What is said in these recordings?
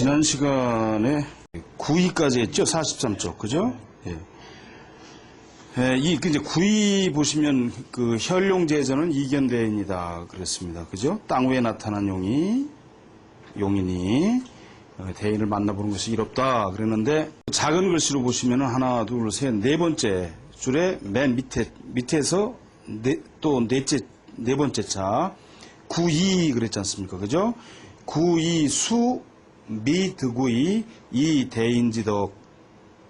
지난 시간에 9위까지 했죠? 43쪽, 그죠? 예. 이제 9위 보시면 그 혈룡제전은 이견대인이다 그랬습니다. 그죠? 땅 위에 나타난 용인이 대인을 만나보는 것이 이롭다 그랬는데 작은 글씨로 보시면 하나, 둘, 셋, 네 번째 줄에 맨 밑에서 네 번째 차 9이 그랬지 않습니까? 그죠? 9이 수 미드구이 이 대인지덕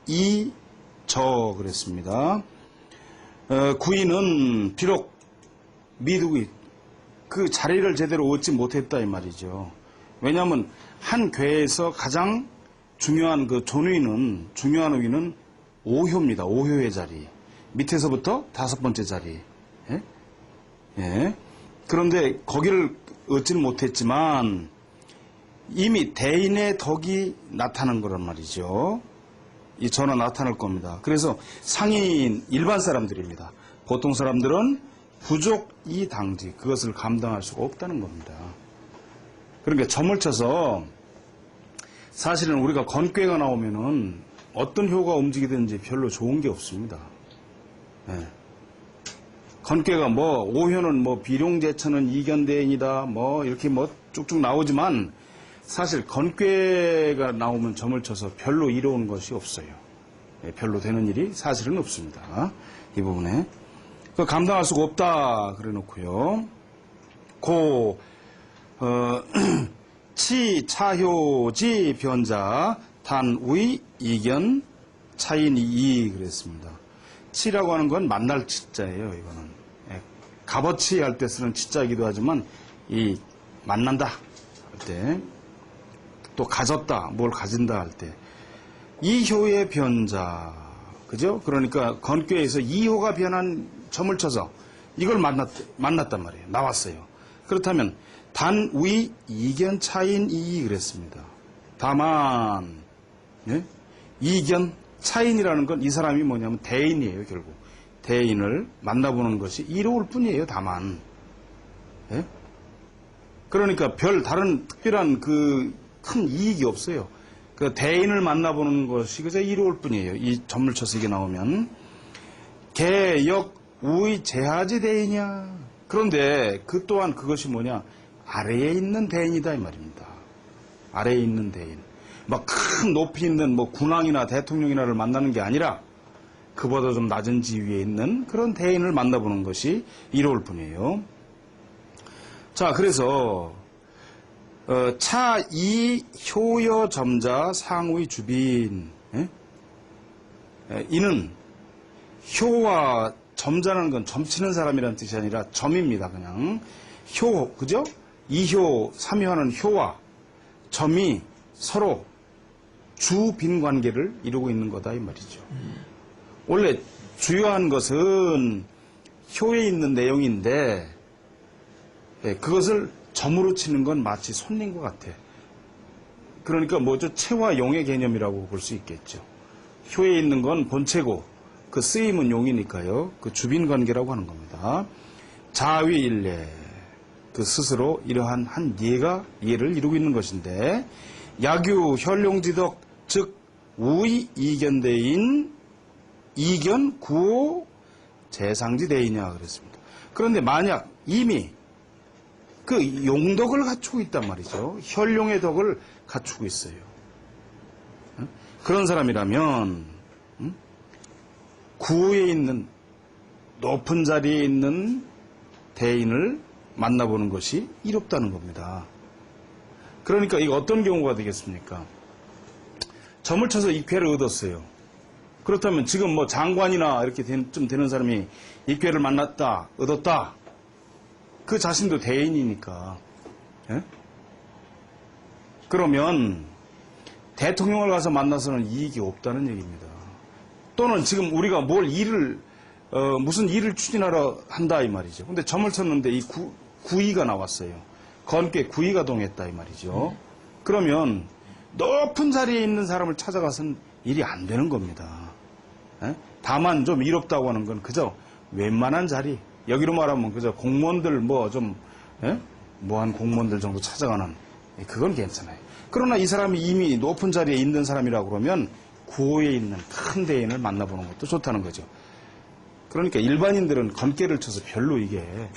이 저 그랬습니다. 9위는 비록 미드구이 그 자리를 제대로 얻지 못했다 이 말이죠. 왜냐하면 한 괴에서 가장 중요한 그 중요한 의는 5효입니다. 5효의 자리. 밑에서부터 5번째 자리. 예? 예. 그런데 거기를 얻지는 못했지만 이미 대인의 덕이 나타난 거란 말이죠. 이 전화 나타날 겁니다. 그래서 상인 일반 사람들입니다. 보통 사람들은 부족 이 당지 그것을 감당할 수가 없다는 겁니다. 그러니까 점을 쳐서 사실은 우리가 건괴가 나오면은 어떤 효가 움직이든지 별로 좋은 게 없습니다. 네. 건괴가 오효는 비룡제천은 이견대인이다 이렇게 쭉쭉 나오지만 사실 건괴가 나오면 점을 쳐서 별로 이로운 것이 없어요. 네, 별로 되는 일이 사실은 없습니다. 이 부분에 감당할 수가 없다 그래 놓고요. 치, 차효지, 변자, 단의, 이견, 차인이 이 그랬습니다. 치라고 하는 건 만날 치자예요. 이거는 값어치 할 때 쓰는 치자이기도 하지만 이 만난다 할 때 또 가졌다 뭘 가진다 할 때 이효의 변자 그죠? 그러니까 건괴에서 이효가 변한 점을 쳐서 이걸 만났단 말이에요. 나왔어요. 그렇다면 단의 이견 차인 이 그랬습니다. 다만 이견 차인이라는 건 이 사람이 뭐냐면 대인이에요. 결국 대인을 만나보는 것이 이로울 뿐이에요. 다만 그러니까 별 다른 특별한 큰 이익이 없어요. 그 대인을 만나보는 것이 그저 이로울 뿐이에요. 이 점을 쳐서 이게 나오면 개역 우의 제하지 대인이야. 그런데 그 또한 그것이 뭐냐 아래에 있는 대인이다 이 말입니다. 아래에 있는 대인. 큰 높이 있는 군왕이나 대통령이나를 만나는 게 아니라 그보다 좀 낮은 지위에 있는 그런 대인을 만나보는 것이 이로울 뿐이에요. 자, 그래서 차, 이, 효여, 점자, 상의, 주빈. 이는 효와 점자라는 건 점치는 사람이라는 뜻이 아니라 점입니다. 그냥 효, 그죠? 2효, 3효하는 효와 점이 서로 주빈 관계를 이루고 있는 거다 이 말이죠. 원래 주요한 것은 효에 있는 내용인데 그것을 점으로 치는 건 마치 손님과 같아. 그러니까 체와 용의 개념이라고 볼 수 있겠죠. 효에 있는 건 본체고 그 쓰임은 용이니까요. 그 주빈 관계라고 하는 겁니다. 자위일례 그 스스로 이러한 한 예를 이루고 있는 것인데 야규 혈룡지덕 즉 우의 이견대인 이견 구호 재상지대이냐 그랬습니다. 그런데 만약 이미 그 용덕을 갖추고 있단 말이죠. 혈룡의 덕을 갖추고 있어요. 그런 사람이라면 구호에 있는 높은 자리에 있는 대인을 만나보는 것이 이롭다는 겁니다. 그러니까 이거 어떤 경우가 되겠습니까? 점을 쳐서 입회를 얻었어요. 그렇다면 지금 장관이나 이렇게 좀 되는 사람이 입회를 만났다, 얻었다. 그 자신도 대인이니까. 그러면 대통령을 가서 만나서는 이익이 없다는 얘기입니다. 또는 지금 우리가 무슨 일을 추진하러 한다 이 말이죠. 근데 점을 쳤는데 이 구의가 나왔어요. 건괴 구의가 동했다 이 말이죠. 그러면 높은 자리에 있는 사람을 찾아가서는 일이 안 되는 겁니다. 다만 좀 이롭다고 하는 건 그저 웬만한 자리, 여기로 말하면 그저 공무원들 뭐한 공무원들 정도 찾아가는 그건 괜찮아요. 그러나 이 사람이 이미 높은 자리에 있는 사람이라고 그러면 구호에 있는 큰 대인을 만나보는 것도 좋다는 거죠. 그러니까 일반인들은 건깨를 쳐서 별로 이게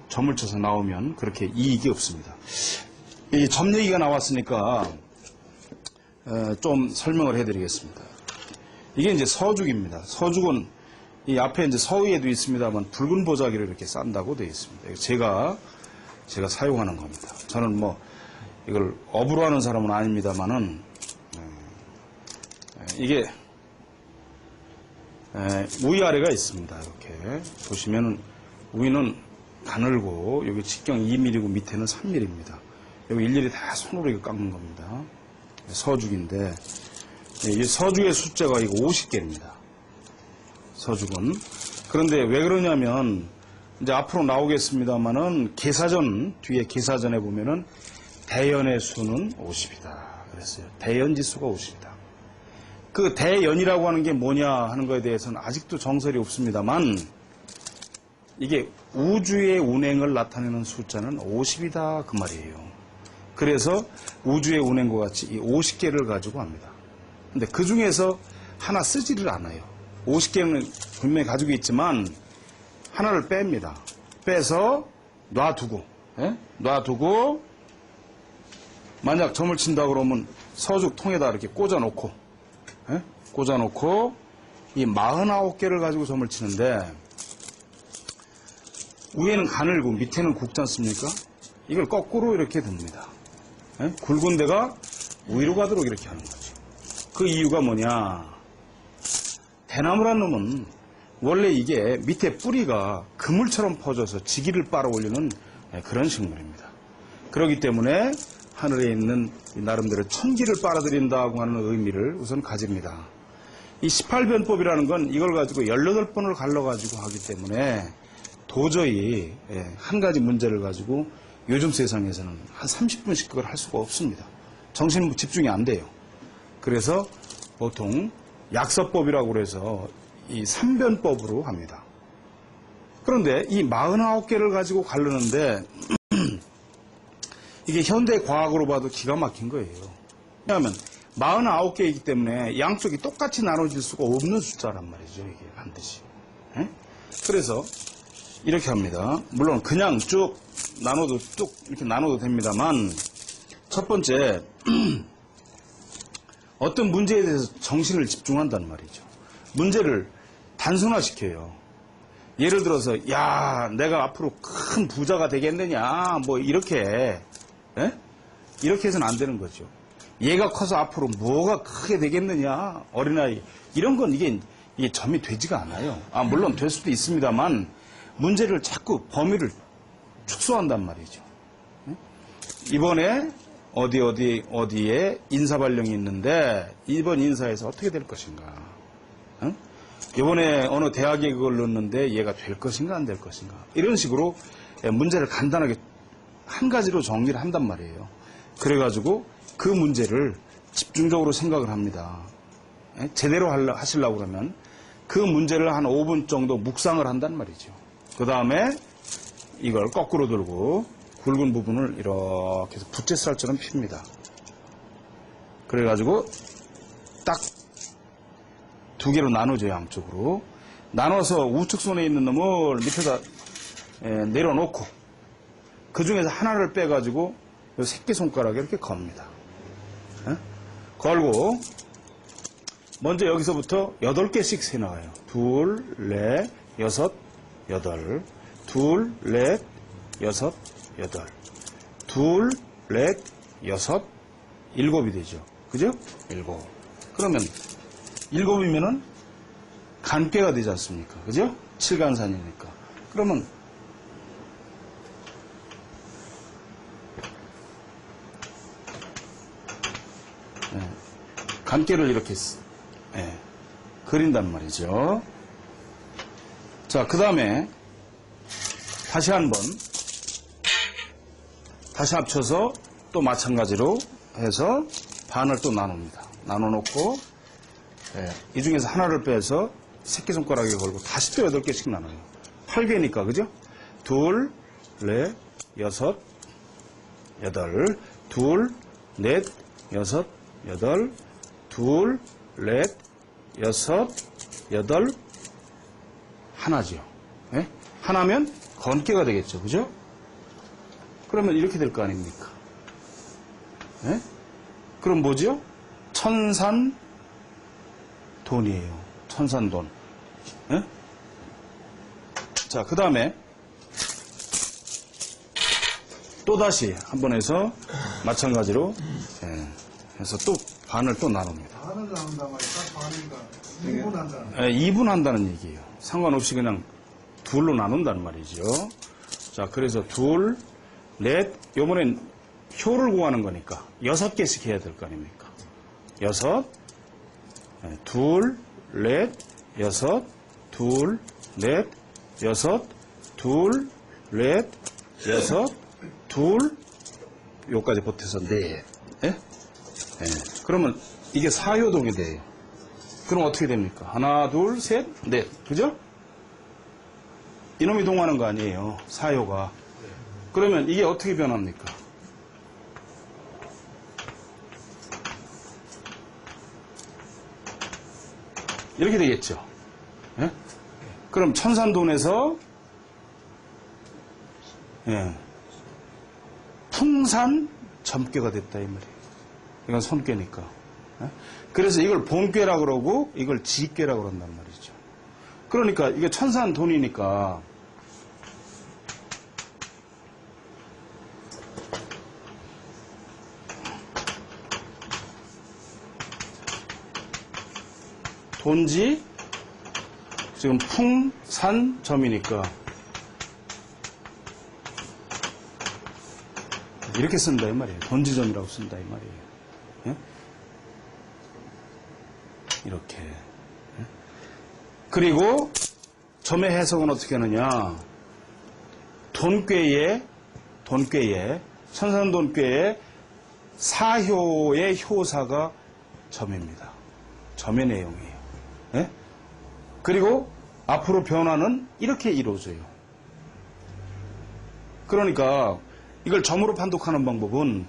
점을 쳐서 나오면 그렇게 이익이 없습니다. 이 점 얘기가 나왔으니까 좀 설명을 해드리겠습니다. 이게 이제 서죽입니다. 서죽은 이 앞에 이제 서위에도 있습니다만 붉은 보자기를 이렇게 싼다고 되어 있습니다. 제가 사용하는 겁니다. 저는 뭐 이걸 업으로 하는 사람은 아닙니다만은 이게 위아래가 있습니다. 이렇게 보시면은 위는 가늘고 여기 직경 2mm고 밑에는 3mm입니다. 여기 일일이 다 손으로 이거 깎는 겁니다. 서죽인데 이 서죽의 숫자가 이거 50개입니다. 서죽은. 그런데 왜 그러냐면 이제 앞으로 나오겠습니다만은 계사전 뒤에 계사전에 보면은 대연의 수는 50이다. 그랬어요. 대연 지수가 50이다. 그 대연이라고 하는 게 뭐냐 하는 것에 대해서는 아직도 정설이 없습니다만 이게 우주의 운행을 나타내는 숫자는 50이다 그 말이에요. 그래서 우주의 운행과 같이 이 50개를 가지고 합니다. 근데 그 중에서 하나 쓰지를 않아요. 50개는 분명히 가지고 있지만 하나를 뺍니다. 빼서 놔두고 놔두고 만약 점을 친다 그러면 서죽 통에다 이렇게 꽂아놓고 이 49개를 가지고 점을 치는데 위에는 가늘고 밑에는 굵지 않습니까? 이걸 거꾸로 이렇게 듭니다. 굵은 데가 위로 가도록 이렇게 하는 거죠. 그 이유가 뭐냐? 대나무란 놈은 원래 이게 밑에 뿌리가 그물처럼 퍼져서 지기를 빨아올리는 그런 식물입니다. 그렇기 때문에 하늘에 있는 나름대로 천기를 빨아들인다고 하는 의미를 우선 가집니다. 이 18변법이라는 건 이걸 가지고 18번을 갈라가지고 하기 때문에 도저히 한 가지 문제를 가지고 요즘 세상에서는 한 30분씩 그걸 할 수가 없습니다. 정신 집중이 안 돼요. 그래서 보통 약서법이라고 해서 이 3변법으로 합니다. 그런데 이 49개를 가지고 가르는데 이게 현대 과학으로 봐도 기가 막힌 거예요. 왜냐하면 49개이기 때문에 양쪽이 똑같이 나눠질 수가 없는 숫자란 말이죠. 이게 반드시. 그래서 이렇게 합니다. 물론 그냥 쭉 나눠도 쭉 이렇게 나눠도 됩니다만 첫 번째 어떤 문제에 대해서 정신을 집중한단 말이죠. 문제를 단순화시켜요. 예를 들어서 야 내가 앞으로 큰 부자가 되겠느냐 뭐 이렇게 이렇게 해서는 안 되는 거죠. 얘가 커서 앞으로 뭐가 크게 되겠느냐 어린아이 이런 건 이게 점이 되지가 않아요. 물론 될 수도 있습니다만 문제를 자꾸 범위를 축소한단 말이죠. 이번에 어디에 인사발령이 있는데 이번 인사에서 어떻게 될 것인가? 이번에 어느 대학에 그걸 넣었는데 얘가 될 것인가 안 될 것인가? 이런 식으로 문제를 간단하게 한 가지로 정리를 한단 말이에요. 그래가지고 그 문제를 집중적으로 생각을 합니다. 제대로 하시려고 그러면 그 문제를 한 5분 정도 묵상을 한단 말이죠. 그 다음에 이걸 거꾸로 들고 굵은 부분을 이렇게 해서 부채살처럼 핍니다. 그래가지고 딱 2개로 나누죠. 양쪽으로. 나눠서 우측손에 있는 놈을 밑에다 내려놓고 그 중에서 하나를 빼가지고 이 새끼손가락에 이렇게 겁니다. 걸고 먼저 여기서부터 8개씩 세나가요. 2, 4, 6, 8 2, 4, 6, 8 2, 4, 6, 7이 되죠. 그죠? 7. 그러면 7이면은 간깨가 되지 않습니까? 그죠? 7간산이니까. 그러면 간깨를 이렇게 그린단 말이죠. 자, 그 다음에 다시 한번 다시 합쳐서 또 마찬가지로 해서 반을 또 나눕니다. 나눠놓고 이 중에서 하나를 빼서 새끼손가락에 걸고 다시 또 8개씩 나눠요. 8개니까 그죠? 2, 4, 6, 여덟, 둘, 넷, 여섯, 여덟, 둘, 넷, 여섯, 여덟, 하나죠. 예? 하나면 건깨가 되겠죠. 그죠? 그러면 이렇게 될 거 아닙니까? 예? 그럼 뭐죠? 천산돈이에요. 천산돈. 예? 자, 그 다음에 또다시 한 번 해서 마찬가지로 해서 또 반을 또 나눕니다. 반을 나눈단 말이야. 반이니까 2분 한다. 2분 한다는 얘기예요. 상관없이 그냥 둘로 나눈다는 말이죠. 자, 그래서 둘, 넷, 요번엔 효를 구하는 거니까 6개씩 해야 될 거 아닙니까? 6, 둘, 넷, 6, 둘, 넷, 6, 둘, 넷, 6, 둘, 요까지 보태서 넷. 예? 그러면 이게 사효동이 돼요. 그럼 어떻게 됩니까? 하나, 둘, 셋, 넷. 그죠? 이놈이 동하는 거 아니에요. 사효가. 그러면 이게 어떻게 변합니까? 이렇게 되겠죠. 예? 그럼 천산돈에서 풍산 점괘가 됐다 이 말이에요. 이건 손꾀니까. 예? 그래서 이걸 본꾀라 그러고 이걸 지꾀라 그런단 말이죠. 그러니까 이게 천산돈이니까 돈지 지금 풍산점이니까 이렇게 쓴다 이 말이에요. 돈지점이라고 쓴다 이 말이에요. 예? 이렇게. 예? 그리고 점의 해석은 어떻게 하느냐? 돈꾀에 천산돈꾀에 사효의 효사가 점입니다. 점의 내용이에요. 예? 그리고 앞으로 변화는 이렇게 이루어져요. 그러니까 이걸 점으로 판독하는 방법은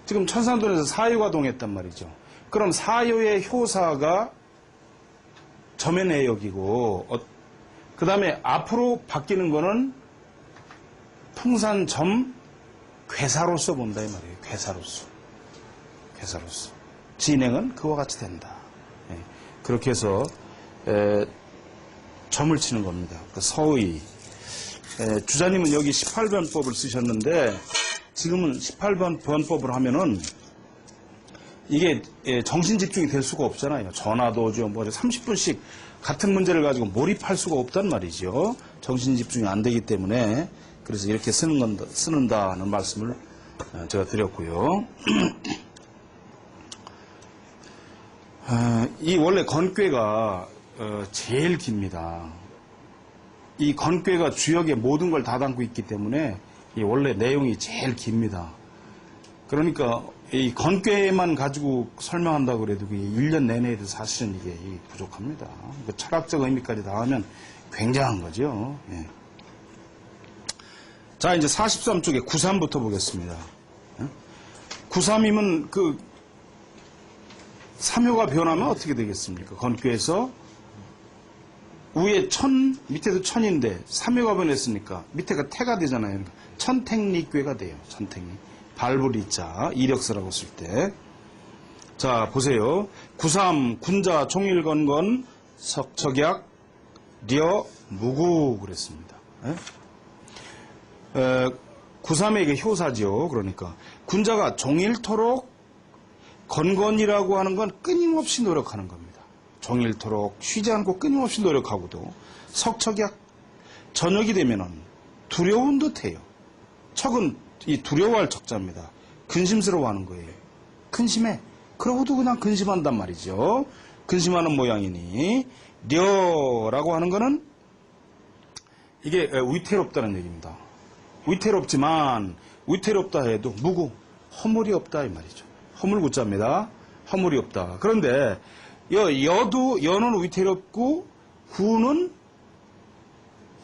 지금 천산돈에서 사효가 동했단 말이죠. 그럼 사효의 효사가 점의 내역이고 그 다음에 앞으로 바뀌는 거는 풍산점 괴사로서 본다 이 말이에요. 괴사로서. 진행은 그와 같이 된다. 예. 그렇게 해서 점을 치는 겁니다. 그 서의. 주자님은 여기 18번법을 쓰셨는데 지금은 18번 변법을 하면은 이게 정신 집중이 될 수가 없잖아요. 전화도 오죠. 뭐 30분씩 같은 문제를 가지고 몰입할 수가 없단 말이죠. 정신 집중이 안 되기 때문에 그래서 이렇게 쓰는다는 말씀을 제가 드렸고요. 이 원래 건꾀가 제일 깁니다. 이 건꾀가 주역의 모든 걸 다 담고 있기 때문에 이 원래 내용이 제일 깁니다. 그러니까 이 건꾀만 가지고 설명한다고 그래도 1년 내내에도 사실은 이게 부족합니다. 그 철학적 의미까지 다 하면 굉장한 거죠. 예. 자, 이제 43쪽에 93부터 보겠습니다. 93이면 그 삼효가 변하면 어떻게 되겠습니까? 건꾀에서 위에 천, 밑에도 천인데 삼효가 변했으니까 밑에가 태가 되잖아요. 그러니까 천택리괴가 돼요. 천택리. 발부리자, 이력서라고 쓸 때. 자, 보세요. 93, 군자, 종일건건, 석척약, 려, 무구 그랬습니다. 93의 이게 효사죠. 그러니까 군자가 종일토록 건건이라고 하는 건 끊임없이 노력하는 겁니다. 종일토록 쉬지 않고 끊임없이 노력하고도 석척약 저녁이 되면은 두려운 듯해요. 척은 이 두려워할 척자입니다. 근심스러워하는 거예요. 근심해. 그러고도 그냥 근심한단 말이죠. 근심하는 모양이니 려라고 하는 거는 이게 위태롭다는 얘기입니다. 위태롭지만 위태롭다 해도 무구 허물이 없다 이 말이죠. 허물구자입니다. 허물이 없다. 그런데 여는 위태롭고 구는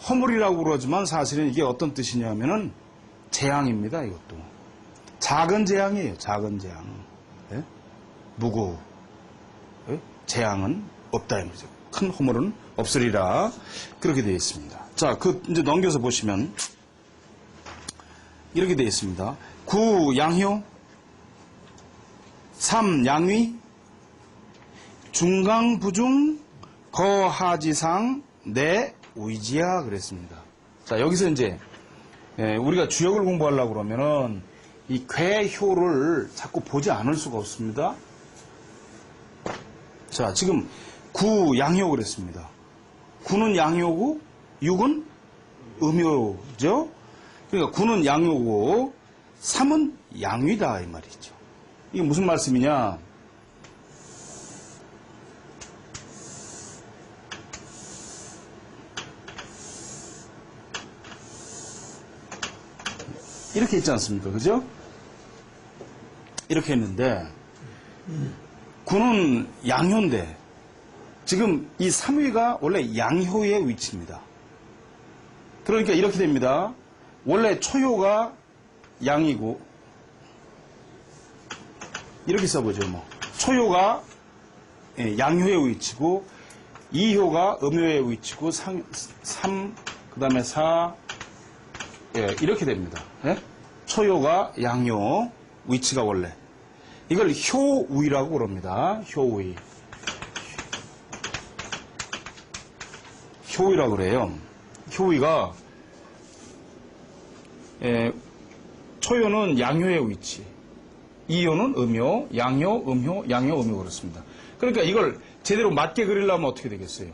허물이라고 그러지만 사실은 이게 어떤 뜻이냐면은 재앙입니다. 이것도 작은 재앙이에요. 작은 재앙. 예? 무고. 예? 재앙은 없다. 큰 허물은 없으리라. 그렇게 되어 있습니다. 자, 이제 넘겨서 보시면 이렇게 되어 있습니다. 9. 양효, 3. 양위, 중강부중, 거하지상, 내 우이지야 그랬습니다. 자, 여기서 이제 우리가 주역을 공부하려고 그러면은 이 괴효를 자꾸 보지 않을 수가 없습니다. 자, 지금 9 양효 그랬습니다. 9는 양효고 6은 음효죠. 그러니까 9는 양효고 3은 양위다 이 말이죠. 이게 무슨 말씀이냐? 이렇게 있지 않습니까? 그죠? 이렇게 했는데 9는 양효인데 지금 이 3위가 원래 양효의 위치입니다. 그러니까 이렇게 됩니다. 원래 초효가 양이고 이렇게 써보죠. 뭐 초효가 양효의 위치고 2효가 음효의 위치고 3 그다음에 4 이렇게 됩니다. 예? 초효가 양효 위치가 원래 이걸 효위라고 그럽니다. 효위. 효위라고 그래요. 효위가 초효는 양효의 위치, 2효는 음효, 양효, 음효, 양효, 음효 그렇습니다. 그러니까 이걸 제대로 맞게 그리려면 어떻게 되겠어요?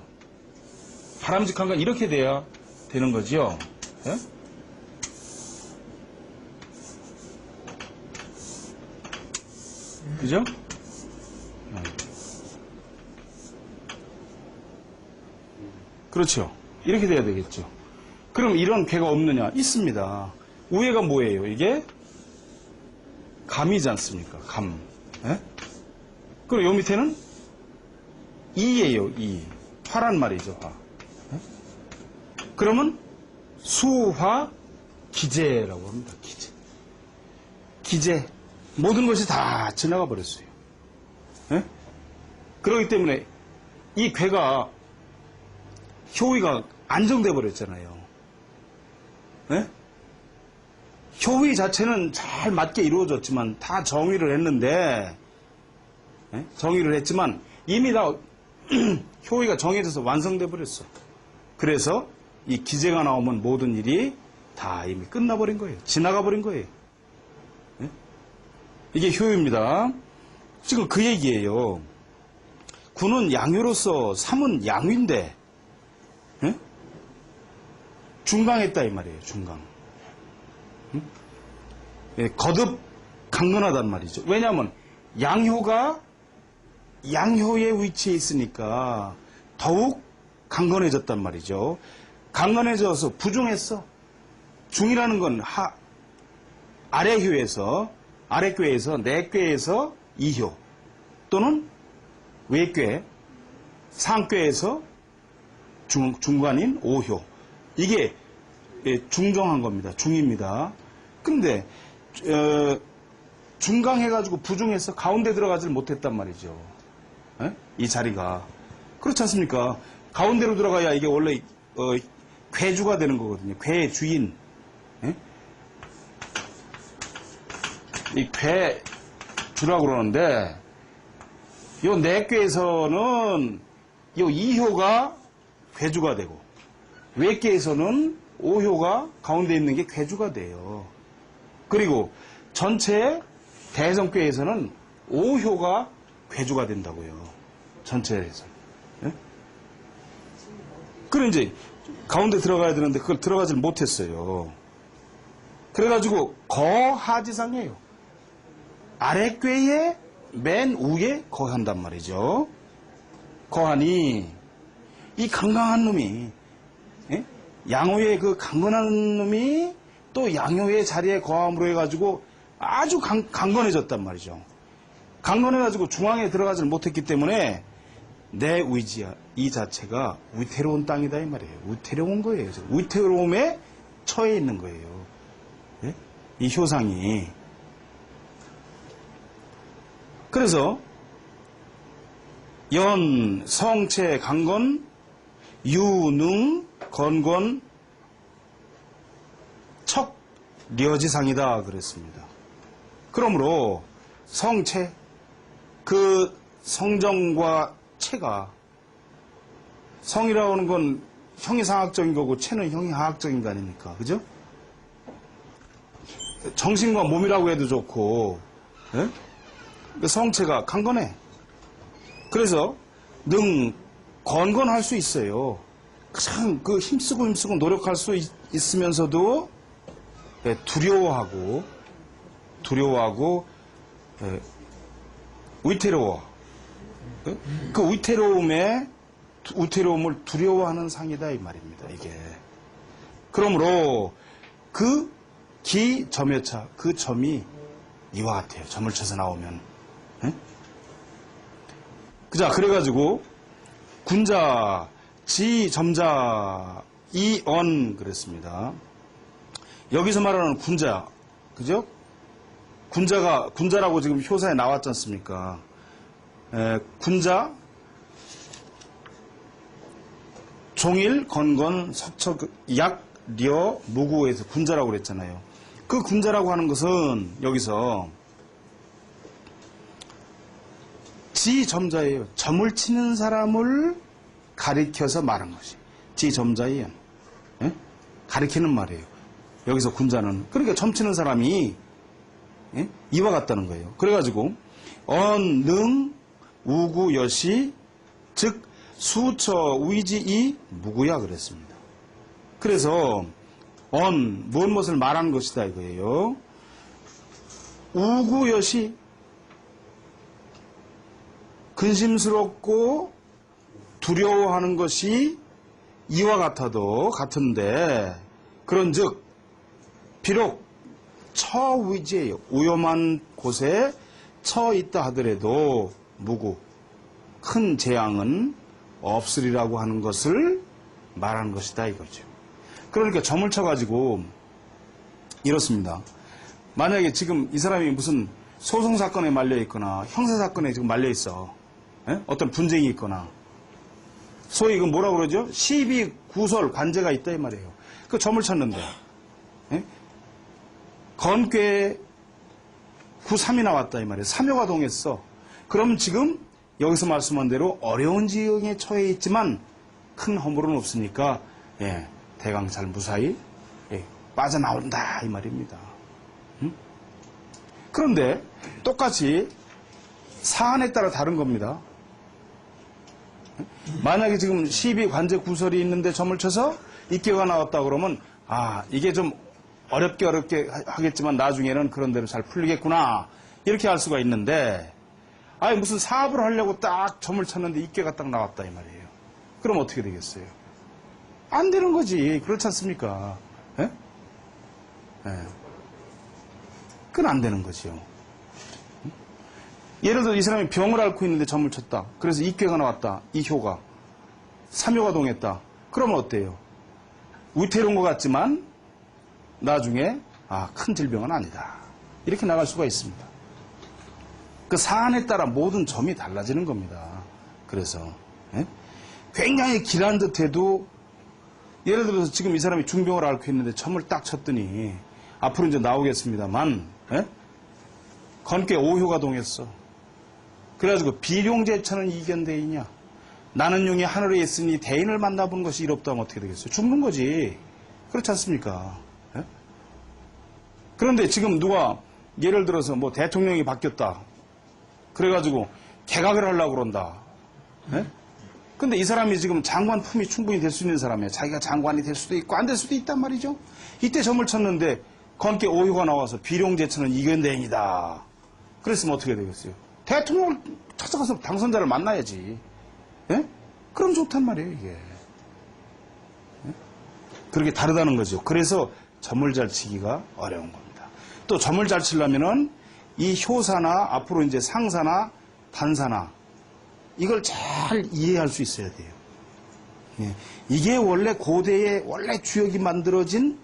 바람직한 건 이렇게 돼야 되는 거죠. 예? 그죠? 그렇죠. 이렇게 돼야 되겠죠. 그럼 이런 괴가 없느냐? 있습니다. 우회가 뭐예요? 이게 감이지 않습니까? 감. 예? 그리고 요 밑에는 이예요. 이. 화란 말이죠. 화. 예? 그러면 수화 기재라고 합니다. 기재. 기재. 모든 것이 다 지나가 버렸어요. 예? 그렇기 때문에 이 괴가 효위가 안정돼 버렸잖아요. 예? 효위 자체는 잘 맞게 이루어졌지만 다 정의를 했는데 예? 정의를 했지만 이미 다 효위가 정해져서 완성돼 버렸어. 그래서 이 기재가 나오면 모든 일이 다 이미 끝나버린 거예요. 지나가 버린 거예요. 예? 이게 효유입니다. 지금 그 얘기예요. 9는 양효로서 3은 양위인데 예? 중강했다 이 말이에요. 중강. 예, 거듭 강건하단 말이죠. 왜냐하면 양효가 양효의 위치에 있으니까 더욱 강건해졌단 말이죠. 강건해져서 부중했어. 중이라는 건 아래효에서 아래괴에서 내괴에서 2효 또는 외괴 상괴에서 중간인 5효 이게 중정한 겁니다. 중입니다. 근데 중강해가지고 부중해서 가운데 들어가지를 못했단 말이죠. 에? 이 자리가 그렇지 않습니까? 가운데로 들어가야 이게 원래 괴주가 되는 거거든요. 괴의 주인. 에? 이 괴주라고 그러는데 요 내괴에서는 요 2효가 괴주가 되고 외괴에서는 5효가 가운데 있는 게 괴주가 돼요. 그리고 전체 대성괴에서는 5효가 괴주가 된다고요. 전체에서. 예? 그럼 이제 가운데 들어가야 되는데 그걸 들어가질 못했어요. 그래가지고 거하지상이에요. 아래괴의 맨 위에 거한단 말이죠. 거하니 이 강강한 놈이 예? 양호의 그 강건한 놈이 또 양효의 자리에 거함으로 해가지고 아주 강건해졌단 말이죠. 강건해가지고 중앙에 들어가질 못했기 때문에 내 의지야 이 자체가 위태로운 땅이다 이 말이에요. 위태로운 거예요. 위태로움에 처해 있는 거예요. 예? 이 효상이 그래서 연, 성체, 강건, 유능, 건건, 척, 려지상이다 그랬습니다. 그러므로 성체, 그 성정과 체가, 성이라고 하는 건 형이상학적인 거고 체는 형이하학적인 거 아닙니까? 그죠? 정신과 몸이라고 해도 좋고, 예? 그 성체가 강건해. 그래서 건건할 수 있어요. 참 그 힘쓰고 노력할 수 있으면서도 예, 두려워하고 예, 위태로워. 예? 그 위태로움을 두려워하는 상이다 이 말입니다. 이게. 그러므로 그 기점여차 그 점이 이와 같아요. 점을 쳐서 나오면. 예? 자, 그래가지고 군자, 지점자, 이언 그랬습니다. 여기서 말하는 군자, 그죠? 군자라고 지금 효사에 나왔지 않습니까? 군자, 종일, 건건, 석척, 약, 려, 무구에서 군자라고 그랬잖아요. 그 군자라고 하는 것은 여기서 지점자예요. 점을 치는 사람을 가리켜서 말한 것이 지점자예요. 예? 가리키는 말이에요. 여기서 군자는 그러니까 점 치는 사람이 예? 이와 같다는 거예요. 그래가지고 언능 우구 여시 즉 수처 위지이 무구야 그랬습니다. 그래서 무엇을 말하는 것이다 이거예요. 우구 여시 근심스럽고 두려워하는 것이 이와 같은데 그런즉 비록 처위지예요. 위험한 곳에 처 있다 하더라도 무구 큰 재앙은 없으리라고 하는 것을 말하는 것이다 이거죠. 그러니까 점을 쳐가지고 이렇습니다. 만약에 지금 이 사람이 무슨 소송사건에 말려 있거나 형사사건에 지금 말려 있어. 예? 어떤 분쟁이 있거나 소위 이건 뭐라고 그러죠? 시비 구설 관제가 있다 이 말이에요. 그 점을 쳤는데 예? 건괴 9.3이 나왔다 이 말이에요. 삼효가 동했어. 그럼 지금 여기서 말씀한 대로 어려운 지형에 처해 있지만 큰 허물은 없으니까 예, 대강 잘 무사히 예, 빠져나온다 이 말입니다. 그런데 똑같이 사안에 따라 다른 겁니다. 만약에 지금 시비 관제 구설이 있는데 점을 쳐서 입계가 나왔다 그러면 이게 좀 어렵게 하겠지만 나중에는 그런 대로 잘 풀리겠구나 이렇게 할 수가 있는데 무슨 사업을 하려고 딱 점을 쳤는데 입계가 딱 나왔다 이 말이에요. 그럼 어떻게 되겠어요? 안 되는 거지. 그렇지 않습니까? 예? 예. 그건 안 되는 거지요. 예를 들어 이 사람이 병을 앓고 있는데 점을 쳤다. 그래서 입계가 나왔다. 이효가. 삼효가 동했다. 그러면 어때요? 위태로운 것 같지만 나중에 큰 질병은 아니다. 이렇게 나갈 수가 있습니다. 그 사안에 따라 모든 점이 달라지는 겁니다. 그래서 예? 굉장히 길한 듯해도 예를 들어서 지금 이 사람이 중병을 앓고 있는데 점을 딱 쳤더니 앞으로 이제 나오겠습니다만 예? 건께 오효가 동했어. 그래가지고 비룡제처는 이견대이냐. 나는 용이 하늘에 있으니 대인을 만나본 것이 이롭다 하면 어떻게 되겠어요? 죽는 거지. 그렇지 않습니까? 예? 그런데 지금 누가 예를 들어서 뭐 대통령이 바뀌었다. 그래가지고 개각을 하려고 그런다. 예? 근데 이 사람이 지금 장관 품이 충분히 될 수 있는 사람이에요. 자기가 장관이 될 수도 있고 안 될 수도 있단 말이죠. 이때 점을 쳤는데 건께 오효가 나와서 비룡제처는 이견대인이다. 그랬으면 어떻게 되겠어요? 대통령을 찾아가서 당선자를 만나야지. 예? 그럼 좋단 말이에요, 이게. 예? 그렇게 다르다는 거죠. 그래서 점을 잘 치기가 어려운 겁니다. 또 점을 잘 치려면은 이 효사나 앞으로 이제 상사나 단사나 이걸 잘 이해할 수 있어야 돼요. 예. 이게 원래 고대의 원래 주역이 만들어진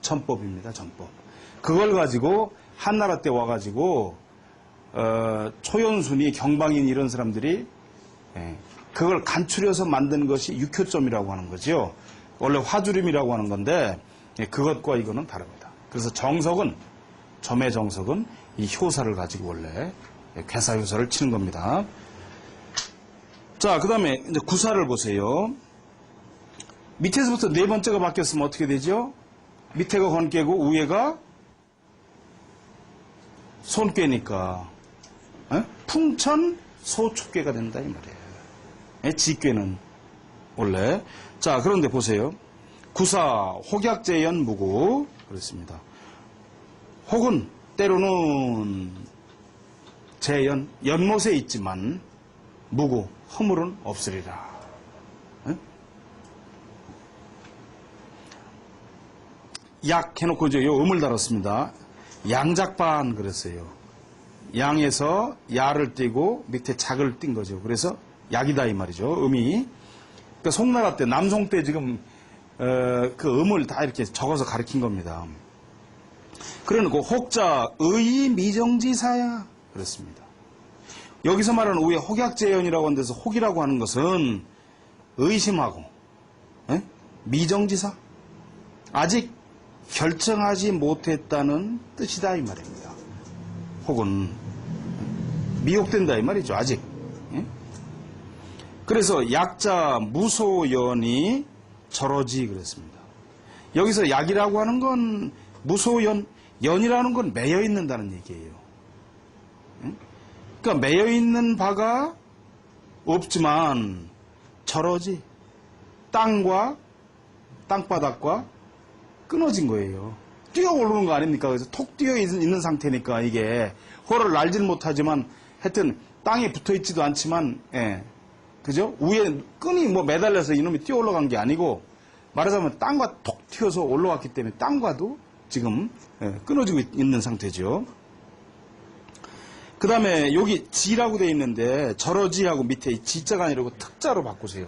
전법입니다, 전법. 그걸 가지고 한나라 때 와가지고 초연순이, 경방인 이런 사람들이 그걸 간추려서 만든 것이 육효점이라고 하는 거죠. 원래 화주림이라고 하는 건데 그것과 이거는 다릅니다. 그래서 정석은, 점의 정석은 이 효사를 가지고 원래 괴사효사를 치는 겁니다. 자, 그 다음에 이제 구사를 보세요. 밑에서부터 네 번째가 바뀌었으면 어떻게 되죠? 밑에가 건깨고 위에가 손깨니까 풍천 소축깨가 된다 이 말이에요. 지깨는 원래. 자, 그런데 보세요. 구사 혹약재연 무구 그렇습니다. 혹은 때로는 재연 연못에 있지만 무구 허물은 없으리라. 약 해놓고 이제 요 음을 달았습니다. 양작반 그랬어요. 양에서 야를 띄고 밑에 작을 띈 거죠. 그래서 약이다 이 말이죠. 음이. 그러니까 송나라 때, 남송 때 지금 그 음을 다 이렇게 적어서 가르친 겁니다. 그러니까 혹자 의미정지사야 그랬습니다. 여기서 말하는 우의 혹약재연이라고 하는 데서 혹이라고 하는 것은 의심하고 미정지사 아직 결정하지 못했다는 뜻이다 이 말입니다. 혹은 미혹된다 이 말이죠. 아직. 그래서 약자 무소연이 절어지 그랬습니다. 여기서 약이라고 하는 건 무소연, 연이라는 건 매여 있는다는 얘기예요. 그러니까 매여 있는 바가 없지만 절어지, 땅과 땅바닥과 끊어진 거예요. 뛰어 오르는 거 아닙니까? 그래서 톡 뛰어 있는 상태니까 이게 호를 날지는 못하지만 하여튼 땅에 붙어 있지도 않지만 그죠? 위에 끈이 뭐 매달려서 이놈이 뛰어 올라간 게 아니고 말하자면 땅과 톡 튀어서 올라왔기 때문에 땅과도 지금 끊어지고 있는 상태죠. 그 다음에 여기 지라고 되어 있는데 절어지하고 밑에 지자가 아니라고 특자로 바꾸세요.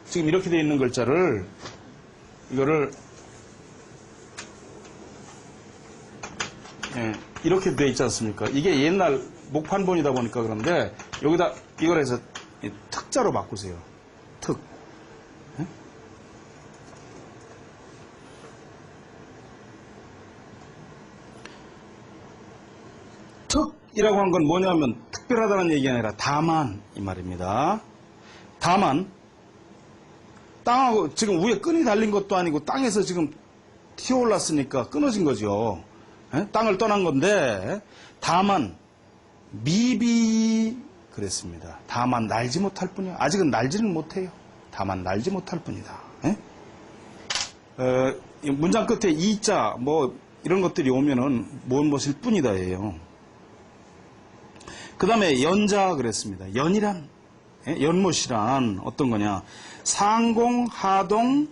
지금 이렇게 되어 있는 글자를 이거를 이렇게 되어 있지 않습니까? 이게 옛날 목판본이다 보니까 그런데 여기다 이걸 해서 특자로 바꾸세요. 특. 특이라고 한 건 뭐냐면 특별하다는 얘기가 아니라 다만 이 말입니다. 다만 땅하고 지금 위에 끈이 달린 것도 아니고 땅에서 지금 튀어올랐으니까 끊어진 거죠. 땅을 떠난 건데 다만 미비 그랬습니다. 다만 날지 못할 뿐이야. 아직은 날지는 못해요. 다만 날지 못할 뿐이다. 문장 끝에 이자 뭐 이런 것들이 오면은 뭔 것일 뿐이다예요. 그 다음에 연자 그랬습니다. 연이란 연못이란 어떤 거냐? 상공 하동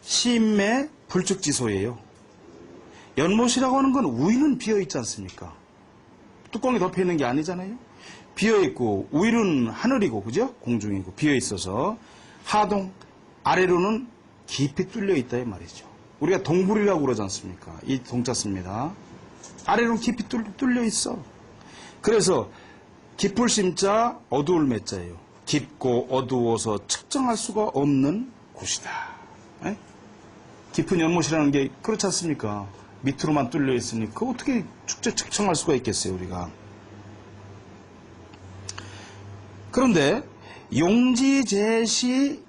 심매 불축지소예요. 연못이라고 하는 건 위는 비어있지 않습니까? 뚜껑이 덮여있는 게 아니잖아요. 비어있고 위는 하늘이고 그죠? 공중이고 비어있어서 하동 아래로는 깊이 뚫려있다 이 말이죠. 우리가 동굴이라고 그러지 않습니까? 이 동자 씁니다. 아래로는 깊이 뚫려있어. 그래서 깊을 심자 어두울 매자예요. 깊고 어두워서 측정할 수가 없는 곳이다. 깊은 연못이라는 게 그렇지 않습니까? 밑으로만 뚫려 있으니 그 어떻게 축제 측정할 수가 있겠어요 우리가. 그런데 용지제시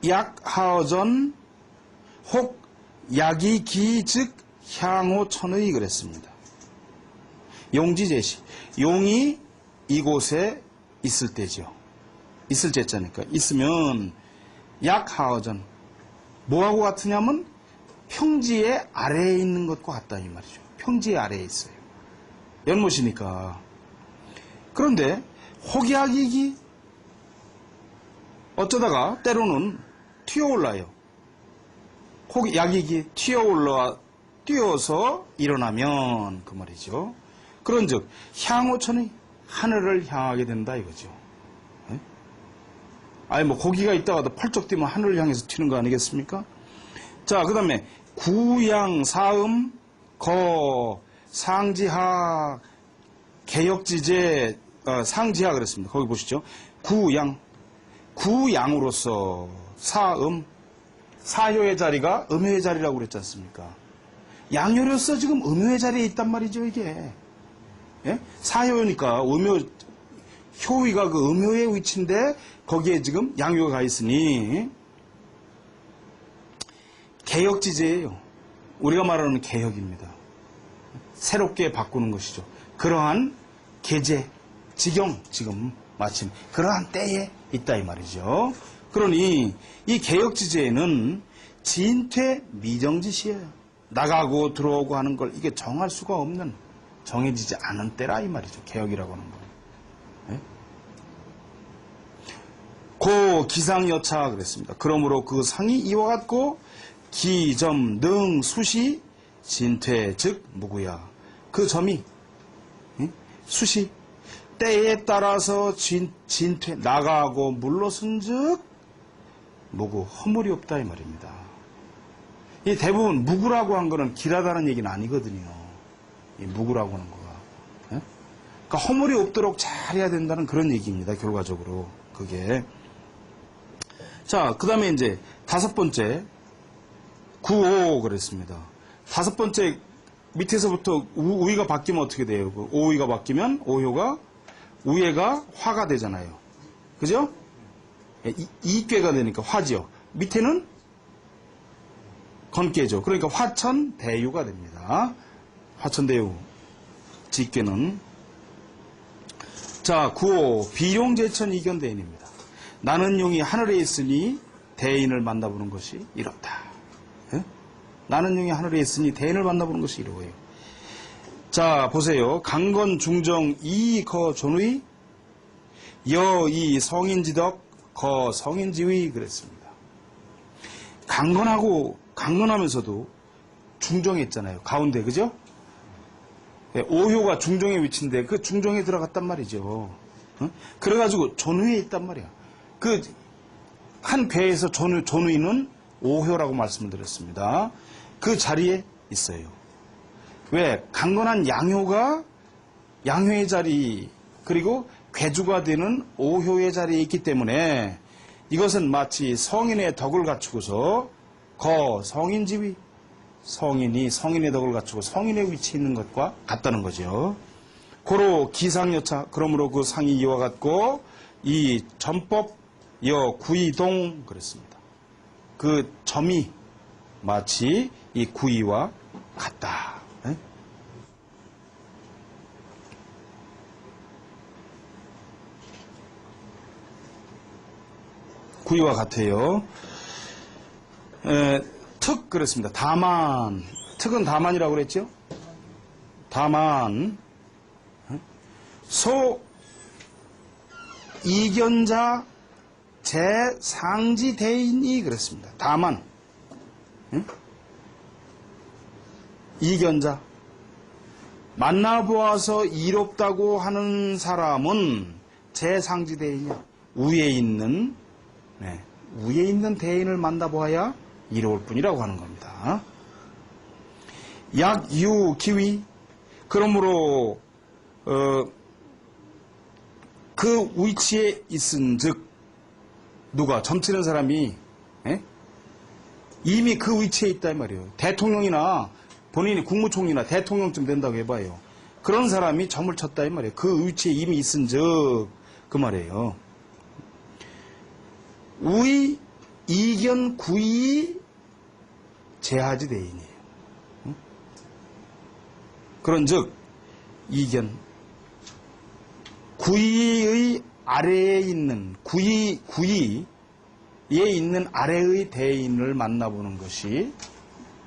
약하어전 혹 약이 기즉 향호천의 그랬습니다. 용지제시 용이 이곳에 있을 때죠. 있을 제자니까 있으면 약하어전 뭐하고 같으냐면 평지의 아래에 있는 것과 같다 이 말이죠. 평지의 아래에 있어요. 연못이니까. 그런데 혹약이기 어쩌다가 때로는 튀어올라요. 혹약이기 뛰어서 일어나면 그 말이죠. 그런즉 향호천의 하늘을 향하게 된다 이거죠. 아니 뭐 고기가 있다가도 펄쩍 뛰면 하늘을 향해서 튀는 거 아니겠습니까? 자, 그 다음에 구양 사음 거 상지하 개혁지제 상지하 그랬습니다. 거기 보시죠. 구양으로서 사효의 자리가 음효의 자리라고 그랬지 않습니까? 양효로서 지금 음효의 자리에 있단 말이죠, 이게. 예? 사효니까 효위가 그 음효의 위치인데 거기에 지금 양효가 가 있으니 개혁지제예요. 우리가 말하는 개혁입니다. 새롭게 바꾸는 것이죠. 그러한 계제, 지경, 지금 마침 그러한 때에 있다 이 말이죠. 그러니 이 개혁지제에는 진퇴 미정짓이에요. 나가고 들어오고 하는 걸 이게 정할 수가 없는, 정해지지 않은 때라 이 말이죠. 개혁이라고 하는 거. 네? 고 기상여차 그랬습니다. 그러므로 그 상이 이와 같고 기점 능 수시 진퇴 즉 무구야. 그 점이 수시 때에 따라서 진퇴 나가고 물러선 즉 무구 허물이 없다 이 말입니다. 이 대부분 무구라고 한 거는 길하다는 얘기는 아니거든요. 이 무구라고 하는 거가. 예? 그러니까 허물이 없도록 잘해야 된다는 그런 얘기입니다. 결과적으로 그게. 자, 그 다음에 이제 다섯 번째 구오 그랬습니다. 다섯 번째 밑에서부터 우위가 바뀌면 어떻게 돼요? 그 오위가 바뀌면 오효가 우예가 화가 되잖아요. 그죠? 이괴가 되니까 화지요. 밑에는 건깨죠. 그러니까 화천대유가 됩니다. 화천대유 직괴는. 자, 구호 비용제천 이견대인입니다. 나는 용이 하늘에 있으니 대인을 만나보는 것이 이롭다. 예? 나는 용이 하늘에 있으니 대인을 만나보는 것이 이로워요. 자, 보세요. 강건 중정 이거 존의 여이 성인지덕 거 성인지위 그랬습니다. 강건하면서도 중정했잖아요. 가운데, 그죠? 예, 오효가 중정의 위치인데 그 중정에 들어갔단 말이죠. 어? 그래가지고 존위에 있단 말이야. 그 한 괴에서 존위는 오효라고 말씀을 드렸습니다. 그 자리에 있어요. 왜? 강건한 양효의 자리 그리고 괴주가 되는 오효의 자리에 있기 때문에 이것은 마치 성인의 덕을 갖추고서 성인지위 성인이 성인의 덕을 갖추고 성인의 위치에 있는 것과 같다는 거죠. 고로 기상여차 그러므로 그 상이 이와 같고 이 전법 구이동 그랬습니다. 그 점이 마치 이 구이와 같다. 에? 구이와 같아요. 특 그랬습니다. 다만 특은 다만이라고 그랬죠. 다만 소 이견자 제상지대인이 그랬습니다. 다만 이견자 만나보아서 이롭다고 하는 사람은 제상지대인이야. 위에 있는 대인을 만나보아야 이로울 뿐이라고 하는 겁니다. 약유기위 그러므로 그 위치에 있은즉 누가 점치는 사람이 이미 그 위치에 있다 이 말이에요. 대통령이나 본인이 국무총리나 대통령쯤 된다고 해봐요. 그런 사람이 점을 쳤다 이 말이에요. 그 위치에 이미 있은즉 그 말이에요. 우의 이견 구이 제하지 대인이에요. 그런즉 이견 구이의 아래에 있는 구이에 있는 아래의 대인을 만나보는 것이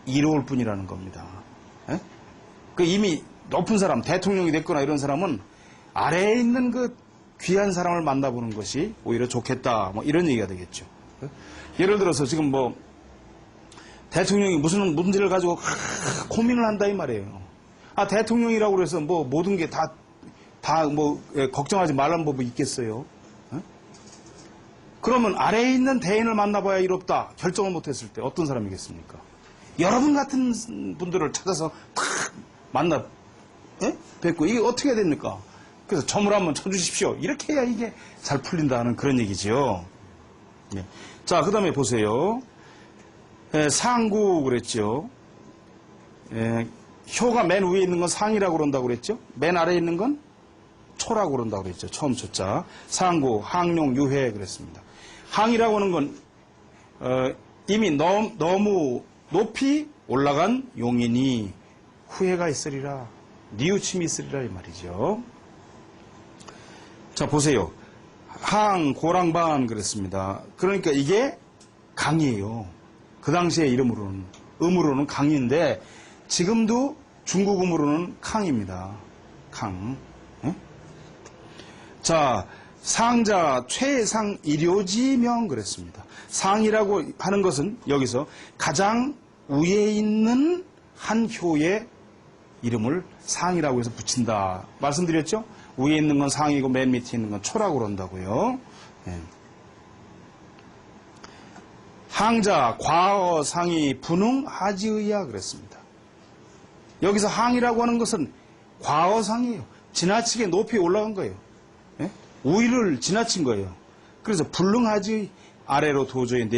이로울 뿐이라는 겁니다. 그 이미 높은 사람, 대통령이 됐거나 이런 사람은 아래에 있는 그 귀한 사람을 만나보는 것이 오히려 좋겠다. 뭐 이런 얘기가 되겠죠. 예를 들어서 지금 뭐 대통령이 무슨 문제를 가지고 고민을 한다 이 말이에요. 아, 대통령이라고 그래서 뭐 모든 게 다 뭐 걱정하지 말라는 법이 있겠어요. 그러면 아래에 있는 대인을 만나봐야 이롭다. 결정을 못했을 때 어떤 사람이겠습니까? 여러분 같은 분들을 찾아서 탁 만나 뵙고 이게 어떻게 해야 됩니까? 그래서 점을 한번 쳐주십시오. 이렇게 해야 이게 잘 풀린다는 그런 얘기죠. 네. 자, 그 다음에 보세요. 상구 그랬죠. 효가 맨 위에 있는 건 상이라고 그런다고 그랬죠. 맨 아래에 있는 건 초라고 그런다고 그랬죠. 처음 초자. 상구, 항룡, 유회 그랬습니다. 항이라고 하는 건 이미 너무 높이 올라간 용인이 후회가 있으리라. 뉘우침이 있으리라 이 말이죠. 자, 보세요. 항, 고랑반 그랬습니다. 그러니까 이게 강이에요. 그 당시의 이름으로는, 음으로는 강인데 지금도 중국 음으로는 캉입니다. 캉. 예? 자, 상자 최상 일요지명 그랬습니다. 상이라고 하는 것은 여기서 가장 위에 있는 한 효의 이름을 상이라고 해서 붙인다. 말씀드렸죠? 위에 있는 건 상이고 맨 밑에 있는 건 초라고 그런다고요. 예. 항자 과어 상이 분흥 하지의야 그랬습니다. 여기서 항이라고 하는 것은 과어상이에요. 지나치게 높이 올라간 거예요. 예? 우위를 지나친 거예요. 그래서 불능하지 아래로 도저히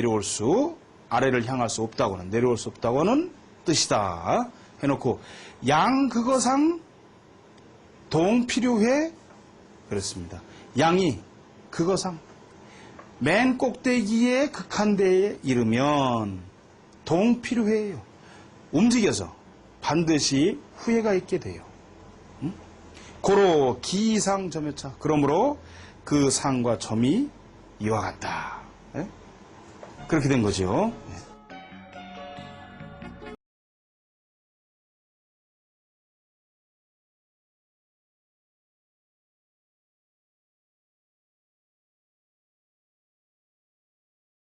아래를 향할 수 없다고는, 내려올 수 없다고는 뜻이다. 해놓고 양극어상 동필요회 그랬습니다. 양이 극어상 맨 꼭대기에 극한대에 이르면 동필요해예요. 움직여서 반드시 후회가 있게 돼요. 고로 기상 점여차. 그러므로 그 상과 점이 이와 같다. 예? 그렇게 된 거죠. 예.